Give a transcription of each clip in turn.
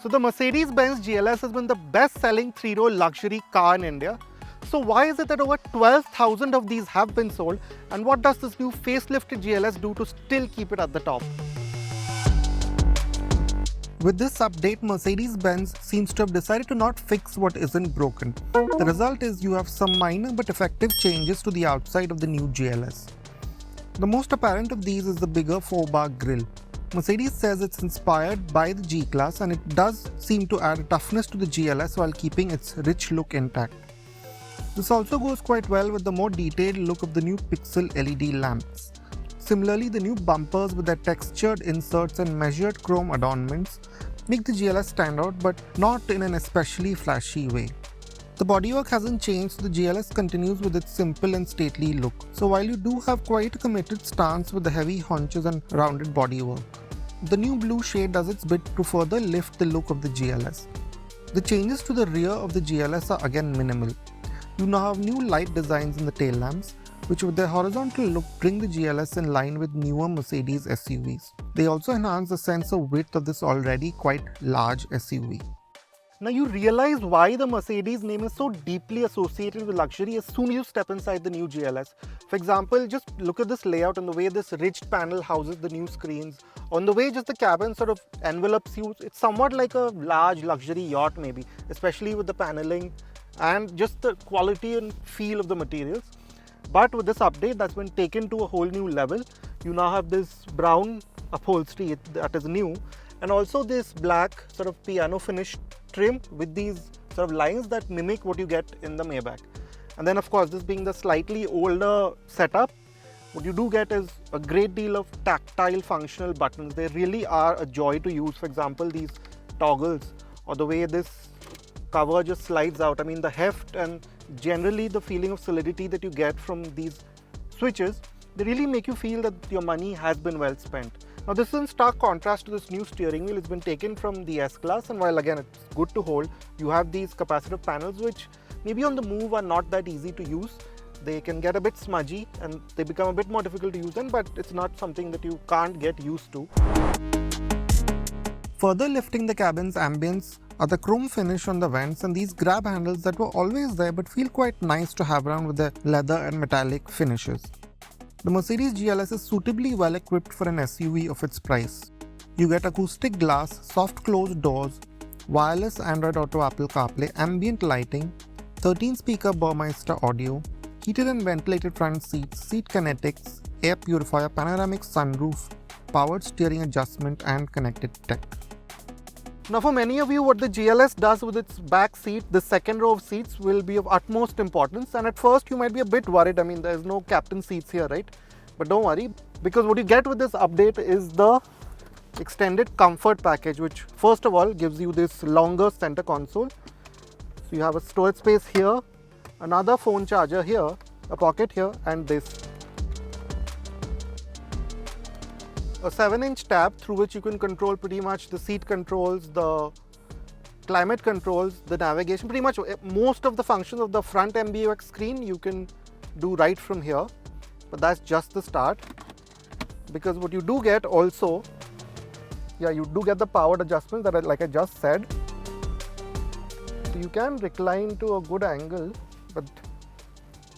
So the Mercedes-Benz GLS has been the best-selling three-row luxury car in India. So why is it that over 12,000 of these have been sold, and what does this new facelifted GLS do to still keep it at the top? With this update, Mercedes-Benz seems to have decided to not fix what isn't broken. The result is you have some minor but effective changes to the outside of the new GLS. The most apparent of these is the bigger 4-bar grille. Mercedes says it's inspired by the G-Class, and it does seem to add a toughness to the GLS while keeping its rich look intact. This also goes quite well with the more detailed look of the new pixel LED lamps. Similarly, the new bumpers with their textured inserts and measured chrome adornments make the GLS stand out, but not in an especially flashy way. The bodywork hasn't changed, the GLS continues with its simple and stately look. So while you do have quite a committed stance with the heavy haunches and rounded bodywork, the new blue shade does its bit to further lift the look of the GLS. The changes to the rear of the GLS are again minimal. You now have new light designs in the tail lamps, which with their horizontal look bring the GLS in line with newer Mercedes SUVs. They also enhance the sense of width of this already quite large SUV. Now you realize why the Mercedes name is so deeply associated with luxury as soon as you step inside the new GLS. For example, just look at this layout and the way this ridged panel houses the new screens, on the way just the cabin sort of envelopes you. It's somewhat like a large luxury yacht maybe, especially with the paneling and just the quality and feel of the materials. But with this update, that's been taken to a whole new level. You now have this brown upholstery that is new, and also this black sort of piano finish trim with these sort of lines that mimic what you get in the Maybach. And then of course, this being the slightly older setup, what you do get is a great deal of tactile functional buttons. They really are a joy to use. For example, these toggles or the way this cover just slides out. I mean, the heft and generally the feeling of solidity that you get from these switches, they really make you feel that your money has been well spent. Now this is in stark contrast to this new steering wheel. It's been taken from the S-Class, and while again it's good to hold, you have these capacitive panels which maybe on the move are not that easy to use. They can get a bit smudgy and they become a bit more difficult to use in, but it's not something that you can't get used to. Further lifting the cabin's ambience are the chrome finish on the vents and these grab handles that were always there but feel quite nice to have around with their leather and metallic finishes. The Mercedes GLS is suitably well equipped for an SUV of its price. You get acoustic glass, soft closed doors, wireless Android Auto Apple CarPlay, ambient lighting, 13-speaker Burmester audio, heated and ventilated front seats, seat kinetics, air purifier, panoramic sunroof, powered steering adjustment and connected tech. Now for many of you, what the GLS does with its back seat, the second row of seats, will be of utmost importance, and at first you might be a bit worried. I mean, there's no captain seats here, right? But don't worry, because what you get with this update is the extended comfort package, which first of all gives you this longer center console. So you have a storage space here, another phone charger here, a pocket here, and this. A 7-inch tab through which you can control pretty much the seat controls, the climate controls, the navigation, pretty much most of the functions of the front MBUX screen you can do right from here. But that's just the start, because what you do get also, you do get the powered adjustments that like I just said. So you can recline to a good angle, but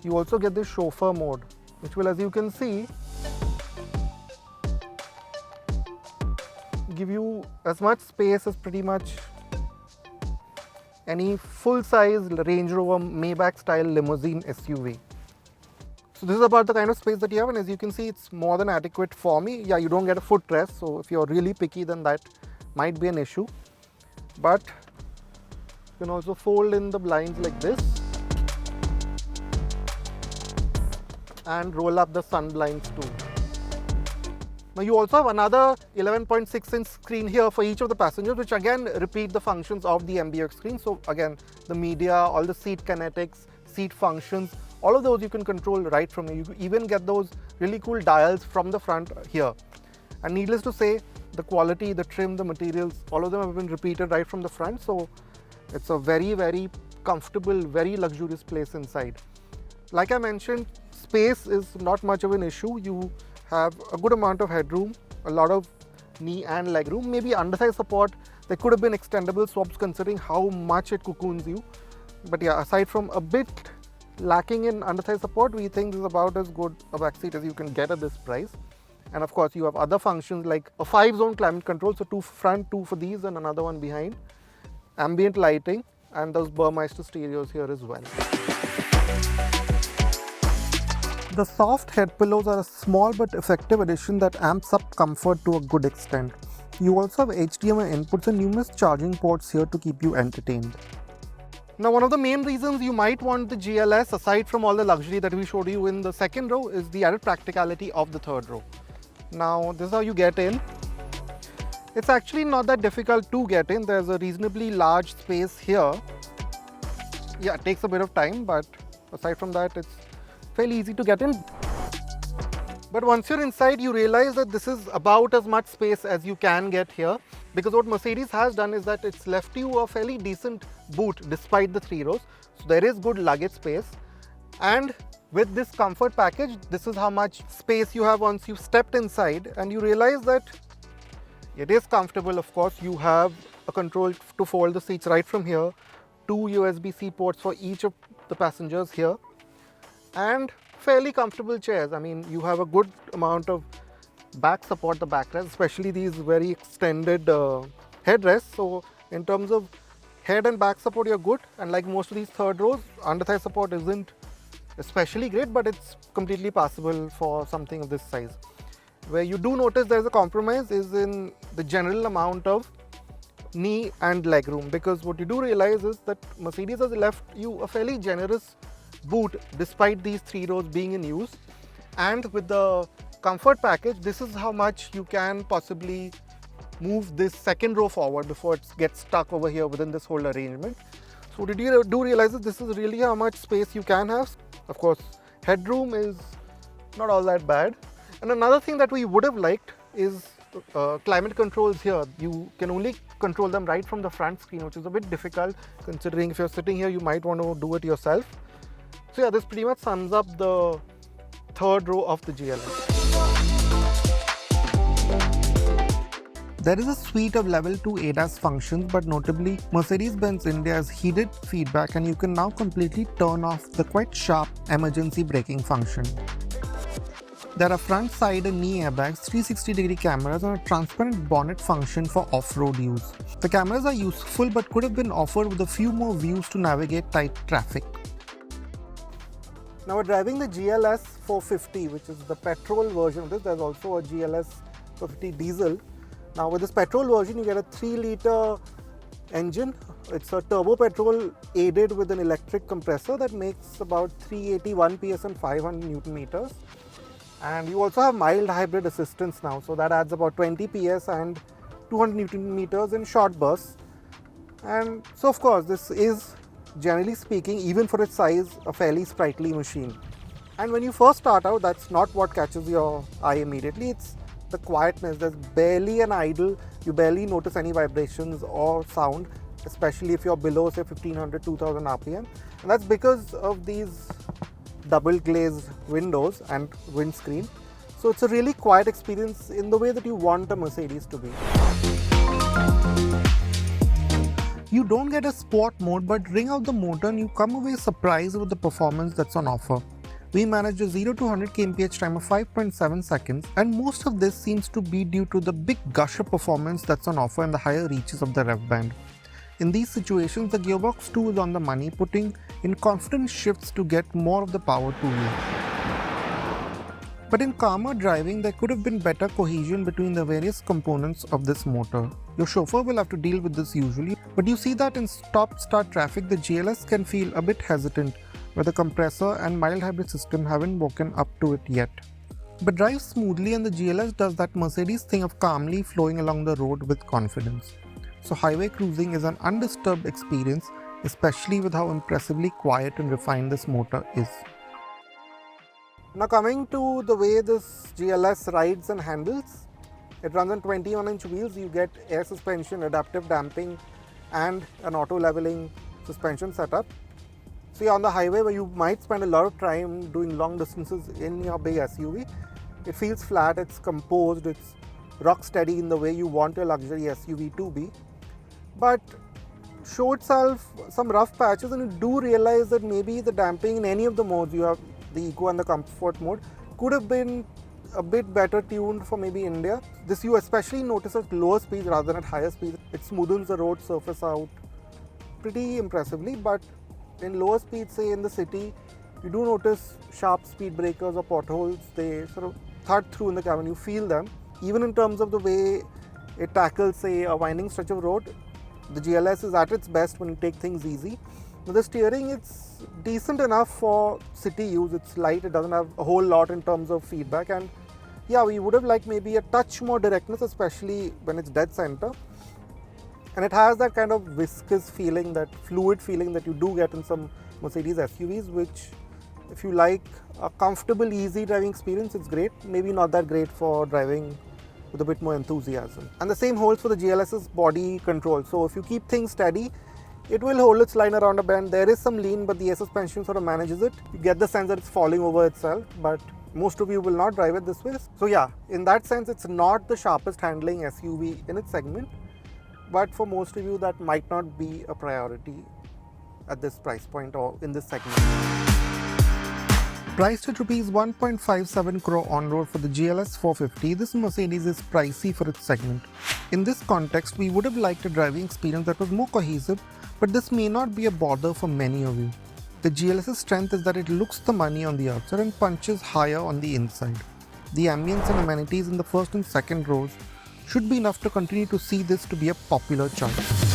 you also get the chauffeur mode, which will, as you can see, give you as much space as pretty much any full-size Range Rover Maybach style limousine SUV. So this is about the kind of space that you have, and as you can see, it's more than adequate for me. Yeah, you don't get a footrest, so if you're really picky, then that might be an issue. But you can also fold in the blinds like this and roll up the sun blinds too. Now you also have another 11.6-inch screen here for each of the passengers, which again repeat the functions of the MBUX screen. So again, the media, all the seat kinetics, seat functions, all of those you can control right from here. You even get those really cool dials from the front here. And needless to say, the quality, the trim, the materials, all of them have been repeated right from the front. So it's a very, very comfortable, very luxurious place inside. Like I mentioned, space is not much of an issue. You have a good amount of headroom, a lot of knee and leg room, maybe underside support. There could have been extendable swaps considering how much it cocoons you. But yeah, aside from a bit lacking in underthigh support, we think this is about as good a backseat as you can get at this price. And of course, you have other functions like a 5-zone climate control, so 2 front, 2 for these and another one behind. Ambient lighting and those Burmester stereos here as well. The soft head pillows are a small but effective addition that amps up comfort to a good extent. You also have HDMI inputs and numerous charging ports here to keep you entertained. Now, one of the main reasons you might want the GLS, aside from all the luxury that we showed you in the second row, is the added practicality of the third row. Now, this is how you get in. It's actually not that difficult to get in. There's a reasonably large space here. Yeah, it takes a bit of time, but aside from that, it's fairly easy to get in. But once you're inside, you realize that this is about as much space as you can get here, because what Mercedes has done is that it's left you a fairly decent boot despite the 3 rows. So there is good luggage space, and with this comfort package, this is how much space you have once you've stepped inside, and you realize that it is comfortable. Of course, you have a control to fold the seats right from here, 2 USB-C ports for each of the passengers here, and fairly comfortable chairs. I mean, you have a good amount of back support, the backrest, especially these very extended headrests. So in terms of head and back support, you're good. And like most of these third rows, underthigh support isn't especially great, but it's completely passable for something of this size. Where you do notice there's a compromise is in the general amount of knee and leg room, because what you do realize is that Mercedes has left you a fairly generous boot despite these 3 rows being in use. And with the comfort package, this is how much you can possibly move this second row forward before it gets stuck over here within this whole arrangement. So did you do realize that this is really how much space you can have? Of course, headroom is not all that bad. And another thing that we would have liked is climate controls here. You can only control them right from the front screen, which is a bit difficult considering if you're sitting here, you might want to do it yourself. So yeah, this pretty much sums up the third row of the GLS. There is a suite of level 2 ADAS functions, but notably Mercedes-Benz India has heeded feedback and you can now completely turn off the quite sharp emergency braking function. There are front, side and knee airbags, 360-degree cameras and a transparent bonnet function for off-road use. The cameras are useful but could have been offered with a few more views to navigate tight traffic. Now we're driving the GLS 450, which is the petrol version of this. There's also a GLS 450 diesel. Now with this petrol version, you get a 3-liter engine. It's a turbo petrol aided with an electric compressor that makes about 381 PS and 500 Newton meters. And you also have mild hybrid assistance now, so that adds about 20 PS and 200 Newton meters in short bursts. And so of course, this is, generally speaking, even for its size, a fairly sprightly machine. And when you first start out, that's not what catches your eye immediately. It's the quietness. There's barely an idle. You barely notice any vibrations or sound, especially if you're below, say, 1500, 2000 RPM. And that's because of these double glazed windows and windscreen. So it's a really quiet experience in the way that you want a Mercedes to be. You don't get a sport mode, but ring out the motor and you come away surprised with the performance that's on offer. We managed a 0 to 100 kmph time of 5.7 seconds, and most of this seems to be due to the big gush of performance that's on offer in the higher reaches of the rev band. In these situations, the gearbox 2 is on the money, putting in confident shifts to get more of the power to you. But in calmer driving, there could have been better cohesion between the various components of this motor. Your chauffeur will have to deal with this usually, but you see that in stop-start traffic, the GLS can feel a bit hesitant, where the compressor and mild hybrid system haven't woken up to it yet. But drives smoothly, and the GLS does that Mercedes thing of calmly flowing along the road with confidence. So highway cruising is an undisturbed experience, especially with how impressively quiet and refined this motor is. Now coming to the way this GLS rides and handles, it runs on 21-inch wheels. You get air suspension, adaptive damping and an auto leveling suspension setup. So you're on the highway where you might spend a lot of time doing long distances in your big SUV. It feels flat, it's composed, it's rock steady in the way you want your luxury SUV to be. but show itself some rough patches, and you do realize that maybe the damping in any of the modes, you have the eco and the comfort mode, could have been a bit better tuned for maybe India. This you especially notice at lower speeds rather than at higher speeds. It smoothens the road surface out pretty impressively, but in lower speeds, say in the city, you do notice sharp speed breakers or potholes. They sort of thud through in the cabin, you feel them. Even in terms of the way it tackles, say, a winding stretch of road, the GLS is at its best when you take things easy. Now, the steering, it's decent enough for city use. It's light, it doesn't have a whole lot in terms of feedback, and yeah, we would have liked maybe a touch more directness, especially when it's dead center. And it has that kind of viscous feeling, that fluid feeling that you do get in some Mercedes SUVs, which if you like a comfortable, easy driving experience, it's great. Maybe not that great for driving with a bit more enthusiasm. And the same holds for the GLS's body control. So if you keep things steady, it will hold its line around a bend. There is some lean, but the air suspension sort of manages it. You get the sense that it's falling over itself, but most of you will not drive it this way. So yeah, in that sense, it's not the sharpest handling SUV in its segment, but for most of you, that might not be a priority at this price point or in this segment. Priced at Rs 1.57 crore on road for the GLS 450, this Mercedes is pricey for its segment. In this context, we would have liked a driving experience that was more cohesive, but this may not be a bother for many of you. The GLS's strength is that it looks the money on the outside and punches higher on the inside. The ambience and amenities in the first and second rows should be enough to continue to see this to be a popular choice.